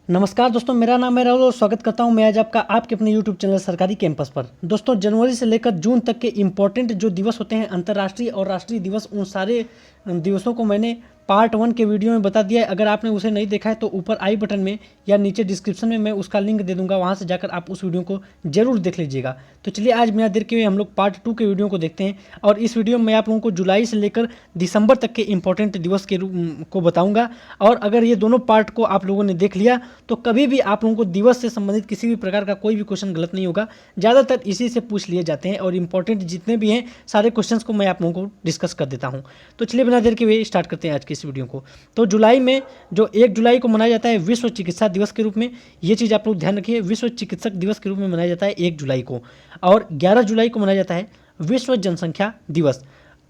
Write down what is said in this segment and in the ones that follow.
नमस्कार दोस्तों, मेरा नाम है राहुल और स्वागत करता हूं मैं आज आपका आपके अपने YouTube चैनल सरकारी कैंपस पर। दोस्तों, जनवरी से लेकर जून तक के इम्पोर्टेंट जो दिवस होते हैं, अंतर्राष्ट्रीय और राष्ट्रीय दिवस, उन सारे दिवसों को मैंने पार्ट 1 के वीडियो में बता दिया है। अगर आपने उसे नहीं देखा है तो ऊपर आई बटन में या नीचे डिस्क्रिप्शन में मैं उसका लिंक दे दूंगा, वहां से जाकर आप उस वीडियो को जरूर देख लीजिएगा। तो चलिए आज बिना देर के हुए हम लोग पार्ट 2 के वीडियो को देखते हैं। और इस वीडियो में मैं आप लोगों को जुलाई से लेकर दिसंबर तक के इंपॉर्टेंट दिवस के को बताऊंगा। और अगर ये दोनों पार्ट को आप लोगों ने देख लिया तो कभी भी आप लोगों को दिवस से संबंधित किसी भी प्रकार का कोई भी क्वेश्चन गलत नहीं होगा। ज़्यादातर इसी से पूछ लिए जाते हैं और इंपॉर्टेंट जितने भी हैं सारे क्वेश्चंस को मैं आप लोगों को डिस्कस कर देता हूं। तो चलिए बिना देर के हुए स्टार्ट करते हैं आज की इस वीडियो को। तो जुलाई में जो 1 जुलाई को मनाया जाता है विश्व चिकित्सा दिवस के रूप में, ये चीज़ आप लोग ध्यान रखिए, विश्व चिकित्सक दिवस के रूप में मनाया जाता है 1 जुलाई को। और 11 जुलाई को मनाया जाता है विश्व जनसंख्या दिवस।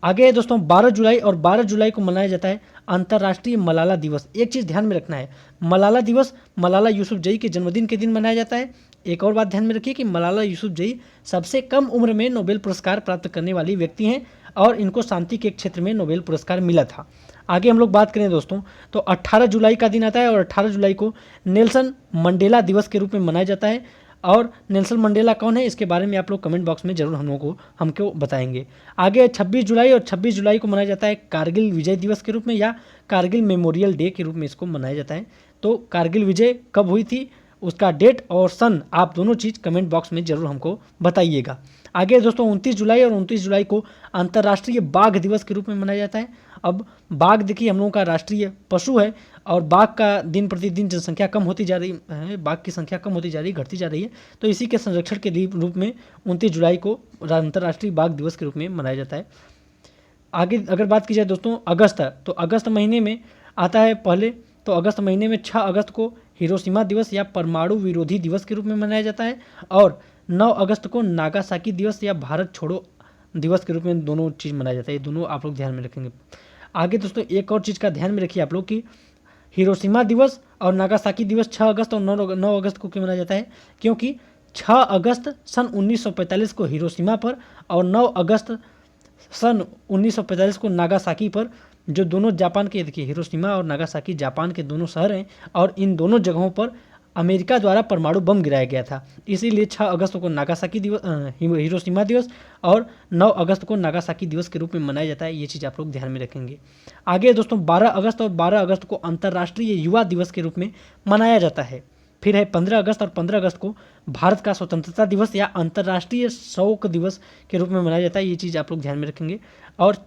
आगे दोस्तों 12 जुलाई और 12 जुलाई को मनाया जाता है अंतर्राष्ट्रीय मलाला दिवस। एक चीज़ ध्यान में रखना है, मलाला दिवस मलाला यूसुफजई के जन्मदिन के दिन मनाया जाता है। एक और बात ध्यान में रखिए कि मलाला यूसुफजई सबसे कम उम्र में नोबेल पुरस्कार प्राप्त करने वाली व्यक्ति हैं और इनको शांति के क्षेत्र में नोबेल पुरस्कार मिला था। आगे हम लोग बात करें दोस्तों तो 18 जुलाई का दिन आता है और 18 जुलाई को नेल्सन मंडेला दिवस के रूप में मनाया जाता है। और नेल्सन मंडेला कौन है, इसके बारे में आप लोग कमेंट बॉक्स में जरूर हमको बताएंगे। आगे 26 जुलाई और 26 जुलाई को मनाया जाता है कारगिल विजय दिवस के रूप में या कारगिल मेमोरियल डे के रूप में इसको मनाया जाता है। तो कारगिल विजय कब हुई थी, उसका डेट और सन आप दोनों चीज़ कमेंट बॉक्स में जरूर हमको बताइएगा। आगे दोस्तों 29 जुलाई और 29 जुलाई को अंतर्राष्ट्रीय बाघ दिवस के रूप में मनाया जाता है। अब बाघ देखिए हम लोगों का राष्ट्रीय पशु है और बाघ का दिन प्रतिदिन जनसंख्या कम होती जा रही है, बाघ की संख्या कम होती जा रही है, घटती जा रही है। तो इसी के संरक्षण के रूप में 29 जुलाई को अंतर्राष्ट्रीय बाघ दिवस के रूप में मनाया जाता है। आगे अगर बात की जाए दोस्तों अगस्त, तो अगस्त महीने में आता है पहले, तो अगस्त महीने में 6 अगस्त को हिरोशिमा दिवस या परमाणु विरोधी दिवस के रूप में मनाया जाता है। और 9 अगस्त को नागासाकी दिवस या भारत छोड़ो दिवस के रूप में दोनों चीज़ मनाया जाता है। ये दोनों आप लोग ध्यान में रखेंगे। आगे दोस्तों एक और चीज़ का ध्यान में रखिए आप लोग कि हिरोशिमा दिवस और नागासाकी दिवस 6 अगस्त और 9 अगस्त को क्यों मनाया जाता है, क्योंकि 6 अगस्त सन 1945 को हिरोशिमा पर और 9 अगस्त सन 1945 को नागासाकी पर, जो दोनों जापान के, देखिए हिरोशिमा और नागासाकी जापान के दोनों शहर हैं और इन दोनों जगहों पर अमेरिका द्वारा परमाणु बम गिराया गया था। इसीलिए 6 अगस्त को नागासाकी दिवस हिरोशिमा दिवस और 9 अगस्त को नागासाकी दिवस के रूप में मनाया जाता है। ये चीज़ आप लोग ध्यान में रखेंगे। आगे दोस्तों 12 अगस्त और 12 अगस्त को अंतर्राष्ट्रीय युवा दिवस के रूप में मनाया जाता है। फिर है 15 अगस्त और 15 अगस्त को भारत का स्वतंत्रता दिवस या अंतर्राष्ट्रीय शोक दिवस के रूप में मनाया जाता है। ये चीज़ आप लोग ध्यान में रखेंगे। और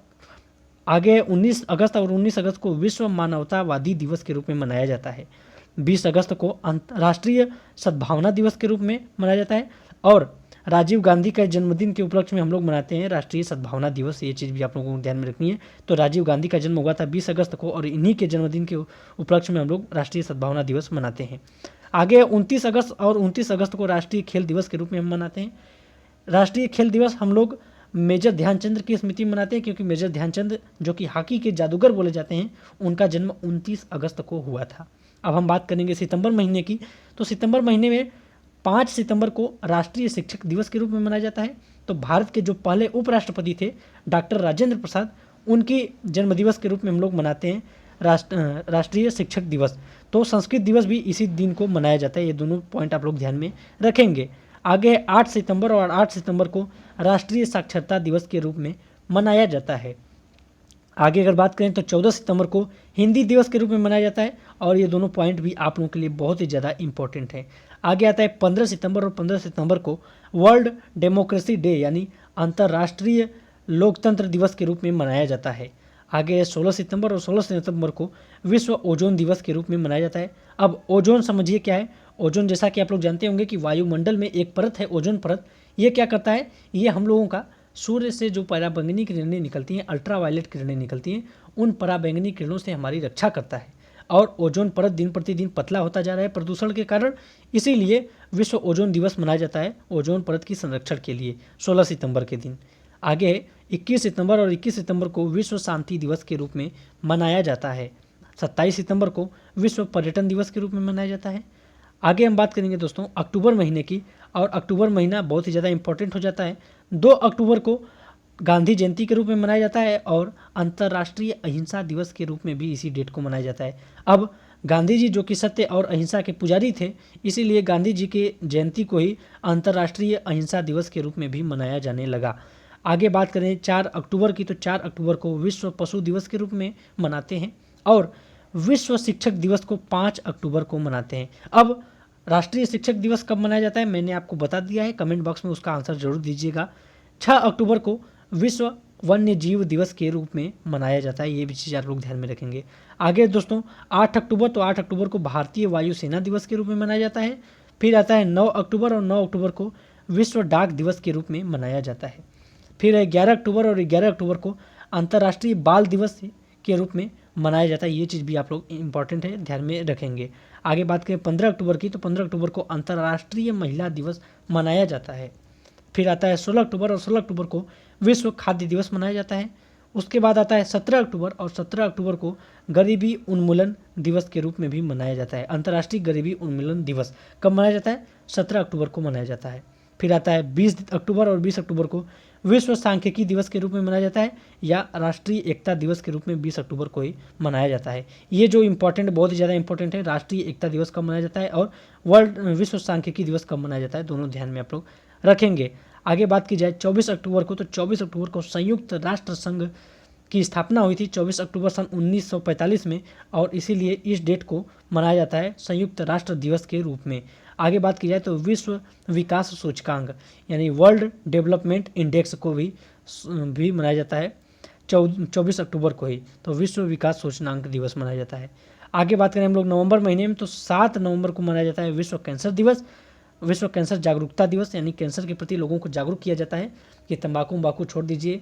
आगे 19 अगस्त और 19 अगस्त को विश्व मानवतावादी दिवस के रूप में मनाया जाता है। 20 अगस्त को अंतर्राष्ट्रीय सद्भावना दिवस के रूप में मनाया जाता है। और राजीव गांधी का जन्मदिन के उपलक्ष्य में हम लोग मनाते हैं राष्ट्रीय सद्भावना दिवस। ये चीज़ भी आप लोगों को ध्यान में रखनी है। तो राजीव गांधी का जन्म हुआ था 20 अगस्त को और इन्हीं के जन्मदिन के उपलक्ष्य में हम लोग राष्ट्रीय सद्भावना दिवस मनाते हैं। आगे 29 अगस्त और 29 अगस्त को राष्ट्रीय खेल दिवस के रूप में हम मनाते हैं। राष्ट्रीय खेल दिवस हम लोग मेजर ध्यानचंद की स्मृति में मनाते हैं, क्योंकि मेजर ध्यानचंद जो कि हॉकी के जादूगर बोले जाते हैं, उनका जन्म 29 अगस्त को हुआ था। अब हम बात करेंगे सितंबर महीने की। तो सितंबर महीने में 5 सितंबर को राष्ट्रीय शिक्षक दिवस के रूप में मनाया जाता है। तो भारत के जो पहले उपराष्ट्रपति थे डॉक्टर राजेंद्र प्रसाद, उनकी जन्मदिवस के रूप में हम लोग मनाते हैं राष्ट्रीय शिक्षक दिवस। तो संस्कृत दिवस भी इसी दिन को मनाया जाता है। ये दोनों पॉइंट आप लोग ध्यान में रखेंगे। आगे 8 सितंबर और 8 सितंबर को राष्ट्रीय साक्षरता दिवस के रूप में मनाया जाता है। आगे अगर बात करें तो 14 सितंबर को हिंदी दिवस के रूप में मनाया जाता है। और ये दोनों पॉइंट भी आप लोगों के लिए बहुत ही ज़्यादा इंपॉर्टेंट है। आगे आता है 15 सितंबर और 15 सितंबर को वर्ल्ड डेमोक्रेसी डे यानी अंतर्राष्ट्रीय लोकतंत्र दिवस के रूप में मनाया जाता है। आगे 16 सितंबर और 16 सितंबर को विश्व ओजोन दिवस के रूप में मनाया जाता है। अब ओजोन समझिए क्या है। ओजोन जैसा कि आप लोग जानते होंगे कि वायुमंडल में एक परत है ओजोन परत। ये क्या करता है, ये हम लोगों का सूर्य से जो पराबैंगनी किरणें निकलती हैं, अल्ट्रावायलेट किरणें निकलती हैं, उन पराबैंगनी किरणों से हमारी रक्षा करता है। और ओजोन परत दिन प्रतिदिन पतला होता जा रहा है प्रदूषण के कारण, इसीलिए विश्व ओजोन दिवस मनाया जाता है ओजोन परत की संरक्षण के लिए 16 सितंबर के दिन। आगे 21 सितंबर और 21 सितंबर को विश्व शांति दिवस के रूप में मनाया जाता है। 27 सितंबर को विश्व पर्यटन दिवस के रूप में मनाया जाता है। आगे हम बात करेंगे दोस्तों अक्टूबर महीने की, और अक्टूबर महीना बहुत ही ज़्यादा इंपॉर्टेंट हो जाता है। 2 अक्टूबर को गांधी जयंती के रूप में मनाया जाता है और अंतर्राष्ट्रीय अहिंसा दिवस के रूप में भी इसी डेट को मनाया जाता है। अब गांधी जी जो कि सत्य और अहिंसा के पुजारी थे, इसीलिए गांधी जी की जयंती को ही अंतर्राष्ट्रीय अहिंसा दिवस के रूप में भी मनाया जाने लगा। आगे बात करें 4 अक्टूबर की, तो 4 अक्टूबर को विश्व पशु दिवस के रूप में मनाते हैं और विश्व शिक्षक दिवस को 5 अक्टूबर को मनाते हैं। अब राष्ट्रीय शिक्षक दिवस कब मनाया जाता है मैंने आपको बता दिया है, कमेंट बॉक्स में उसका आंसर जरूर दीजिएगा। 6 अक्टूबर को विश्व वन्य जीव दिवस के रूप में मनाया जाता है, ये भी चीज़ आप लोग ध्यान में रखेंगे। आगे दोस्तों 8 अक्टूबर, तो 8 अक्टूबर को भारतीय वायुसेना दिवस के रूप में मनाया जाता है। फिर आता है 9 अक्टूबर, और 9 अक्टूबर को विश्व डाक दिवस के रूप में मनाया जाता है। फिर है 11 अक्टूबर, और 11 अक्टूबर को अंतर्राष्ट्रीय बाल दिवस के रूप में मनाया जाता है, ये चीज़ भी आप लोग इंपॉर्टेंट है, ध्यान में रखेंगे। आगे बात करें 15 अक्टूबर की, तो 15 अक्टूबर को अंतर्राष्ट्रीय महिला दिवस मनाया जाता है। फिर आता है 16 अक्टूबर, और 16 अक्टूबर को विश्व खाद्य दिवस मनाया जाता है। उसके बाद आता है 17 अक्टूबर, और 17 अक्टूबर को गरीबी उन्मूलन दिवस के रूप में भी मनाया जाता है। अंतर्राष्ट्रीय गरीबी उन्मूलन दिवस कब मनाया जाता है? 17 अक्टूबर को मनाया जाता है। फिर आता है 20 अक्टूबर, और 20 अक्टूबर को विश्व सांख्यिकी दिवस के रूप में मनाया जाता है, या राष्ट्रीय एकता दिवस के रूप में 20 अक्टूबर को ही मनाया जाता है। ये जो इंपॉर्टेंट, बहुत ही ज़्यादा इंपॉर्टेंट है, राष्ट्रीय एकता दिवस कब मनाया जाता है और विश्व सांख्यिकी दिवस कब मनाया जाता है, दोनों ध्यान में आप लोग रखेंगे। आगे बात की जाए 24 अक्टूबर को, तो 24 अक्टूबर को संयुक्त राष्ट्र संघ की स्थापना हुई थी 24 अक्टूबर सन 1945 में, और इसीलिए इस डेट को मनाया जाता है संयुक्त राष्ट्र दिवस के रूप में। आगे बात की जाए तो विश्व विकास सूचकांक यानी वर्ल्ड डेवलपमेंट इंडेक्स को भी मनाया जाता है 24 अक्टूबर को ही, तो विश्व विकास सूचकांक दिवस मनाया जाता है। आगे बात करें हम लोग नवंबर महीने में, तो 7 नवंबर को मनाया जाता है विश्व कैंसर दिवस, विश्व कैंसर जागरूकता दिवस, यानी कैंसर के प्रति लोगों को जागरूक किया जाता है कि तंबाकू छोड़ दीजिए,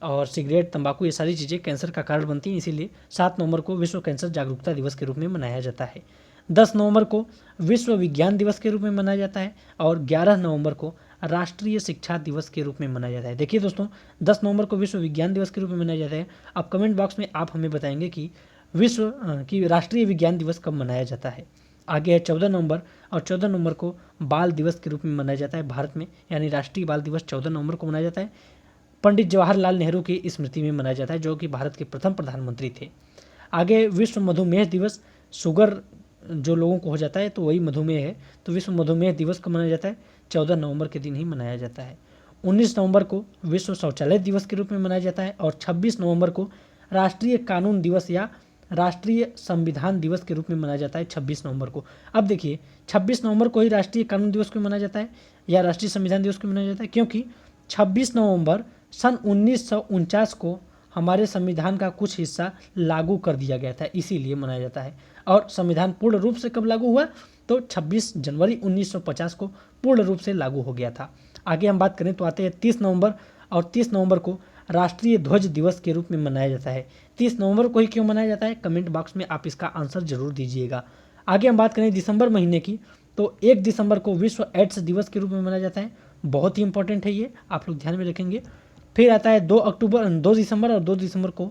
और सिगरेट, तंबाकू, ये सारी चीज़ें कैंसर का कारण बनती हैं, इसीलिए 7 नवंबर को विश्व कैंसर जागरूकता दिवस के रूप में मनाया जाता है। 10 नवंबर को विश्व विज्ञान दिवस के रूप में मनाया जाता है, और 11 नवंबर को राष्ट्रीय शिक्षा दिवस के रूप में मनाया जाता है। देखिए दोस्तों, 10 नवंबर को विश्व विज्ञान दिवस के रूप में मनाया जाता है। अब कमेंट बॉक्स में आप हमें बताएंगे कि विश्व की राष्ट्रीय विज्ञान दिवस कब मनाया जाता है। आगे है 14 नवंबर, और 14 नवंबर को बाल दिवस के रूप में मनाया जाता है भारत में, यानी राष्ट्रीय बाल दिवस 14 नवंबर को मनाया जाता है। पंडित जवाहरलाल नेहरू की स्मृति में मनाया जाता है, जो कि भारत के प्रथम प्रधानमंत्री थे। आगे विश्व मधुमेह दिवस, शुगर जो लोगों को हो जाता है तो वही मधुमेह है, तो विश्व मधुमेह दिवस कब मनाया जाता है? 14 नवंबर के दिन ही मनाया जाता है। 19 नवंबर को विश्व शौचालय दिवस के रूप में मनाया जाता है, और 26 नवंबर को राष्ट्रीय कानून दिवस या राष्ट्रीय संविधान दिवस के रूप में मनाया जाता है 26 नवंबर को। अब देखिए 26 नवंबर को ही राष्ट्रीय कानून दिवस को मनाया जाता है या राष्ट्रीय संविधान दिवस को मनाया जाता है, क्योंकि 26 नवंबर सन 1949 को हमारे संविधान का कुछ हिस्सा लागू कर दिया गया था, इसीलिए मनाया जाता है। और संविधान पूर्ण रूप से कब लागू हुआ? तो 26 जनवरी 1950 को पूर्ण रूप से लागू हो गया था। आगे हम बात करें तो आते हैं 30 नवंबर, और 30 नवंबर को राष्ट्रीय ध्वज दिवस के रूप में मनाया जाता है। 30 नवंबर को ही क्यों मनाया जाता है? कमेंट बॉक्स में आप इसका आंसर जरूर दीजिएगा। आगे हम बात करें दिसंबर महीने की, तो 1 दिसंबर को विश्व एड्स दिवस के रूप में मनाया जाता है, बहुत ही इंपॉर्टेंट है ये, आप लोग ध्यान में रखेंगे। फिर आता है 2 दिसंबर, और 2 दिसंबर को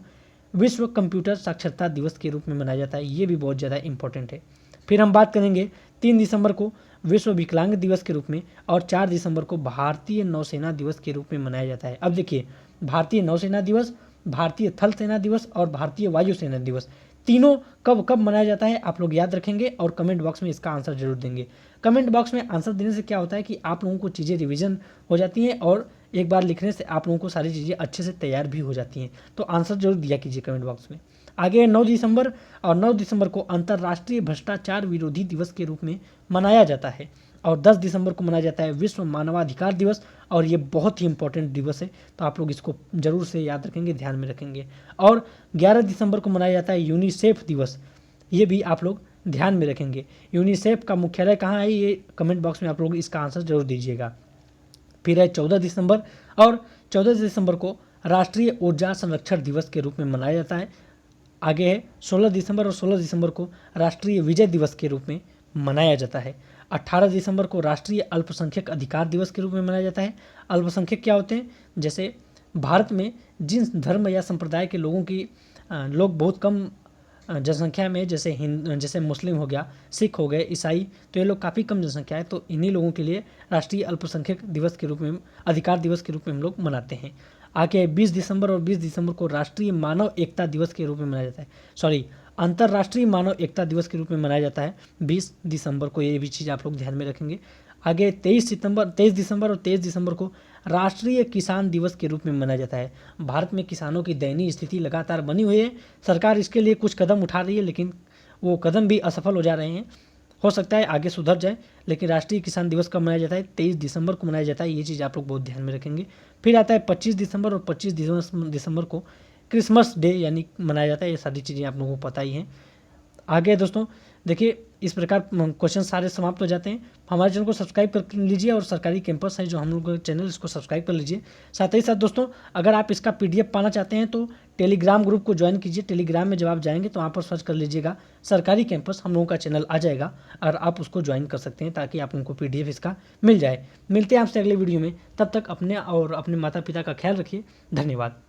विश्व कंप्यूटर साक्षरता दिवस के रूप में मनाया जाता है, ये भी बहुत ज़्यादा इंपॉर्टेंट है। फिर हम बात करेंगे 3 दिसंबर को विश्व विकलांग दिवस के रूप में, और 4 दिसंबर को भारतीय नौसेना दिवस के रूप में मनाया जाता है। अब देखिए, भारतीय नौसेना दिवस, भारतीय थल सेना दिवस और भारतीय वायुसेना दिवस, तीनों कब कब मनाया जाता है आप लोग याद रखेंगे, और कमेंट बॉक्स में इसका आंसर जरूर देंगे। कमेंट बॉक्स में आंसर देने से क्या होता है कि आप लोगों को चीज़ें रिवीजन हो जाती हैं, और एक बार लिखने से आप लोगों को सारी चीज़ें अच्छे से तैयार भी हो जाती हैं, तो आंसर जरूर दिया कीजिए कमेंट बॉक्स में। आगे 9 दिसंबर, और 9 दिसंबर को अंतर्राष्ट्रीय भ्रष्टाचार विरोधी दिवस के रूप में मनाया जाता है, और 10 दिसंबर को मनाया जाता है विश्व मानवाधिकार दिवस, और ये बहुत ही इंपॉर्टेंट दिवस है, तो आप लोग इसको जरूर से याद रखेंगे, ध्यान में रखेंगे। और 11 दिसंबर को मनाया जाता है यूनिसेफ दिवस, ये भी आप लोग ध्यान में रखेंगे। यूनिसेफ का मुख्यालय कहाँ है, ये कमेंट बॉक्स में आप लोग इसका आंसर जरूर दीजिएगा। फिर है 14 दिसंबर, और 14 दिसंबर को राष्ट्रीय ऊर्जा संरक्षण दिवस के रूप में मनाया जाता है। आगे है 16 दिसंबर, और 16 दिसंबर को राष्ट्रीय विजय दिवस के रूप में मनाया जाता है। 18 दिसंबर को राष्ट्रीय अल्पसंख्यक अधिकार दिवस के रूप में मनाया जाता है। अल्पसंख्यक क्या होते हैं? जैसे भारत में जिन धर्म या संप्रदाय के लोग बहुत कम जनसंख्या में, जैसे मुस्लिम हो गया, सिख हो गए, ईसाई, तो ये लोग काफ़ी कम जनसंख्या है, तो इन्हीं लोगों के लिए राष्ट्रीय अल्पसंख्यक दिवस के रूप में, अधिकार दिवस के रूप में हम लोग मनाते हैं। आगे 20 दिसंबर, और 20 दिसंबर को राष्ट्रीय मानव एकता दिवस के रूप में मनाया जाता है, अंतर्राष्ट्रीय मानव एकता दिवस के रूप में मनाया जाता है 20 दिसंबर को। ये भी चीज़ आप लोग ध्यान में रखेंगे। आगे 23 दिसंबर और 23 दिसंबर को राष्ट्रीय किसान दिवस के रूप में मनाया जाता है। भारत में किसानों की दयनीय स्थिति लगातार बनी हुई है। सरकार इसके लिए कुछ कदम उठा रही है, लेकिन वो कदम भी असफल हो जा रहे हैं। हो सकता है आगे सुधर जाए, लेकिन राष्ट्रीय किसान दिवस कब मनाया जाता है? 23 दिसंबर को मनाया जाता है। ये चीज़ आप लोग बहुत ध्यान में रखेंगे। फिर आता है 25 दिसंबर, और 25 दिसंबर को क्रिसमस डे यानी मनाया जाता है। ये सारी चीज़ें आप लोगों को पता ही हैं। आगे दोस्तों देखिए, इस प्रकार क्वेश्चन सारे समाप्त हो जाते हैं। हमारे चैनल को सब्सक्राइब कर लीजिए, और सरकारी कैंपस है जो हम लोग का चैनल, इसको सब्सक्राइब कर लीजिए। साथ ही साथ दोस्तों, अगर आप इसका PDF पाना चाहते हैं तो टेलीग्राम ग्रुप को ज्वाइन कीजिए। टेलीग्राम में जब आप जाएंगे तो वहाँ पर सर्च कर लीजिएगा सरकारी कैंपस, हम लोगों का चैनल आ जाएगा और आप उसको ज्वाइन कर सकते हैं, ताकि आप उनको PDF इसका मिल जाए। मिलते हैं आपसे अगले वीडियो में, तब तक अपने और अपने माता पिता का ख्याल रखिए। धन्यवाद।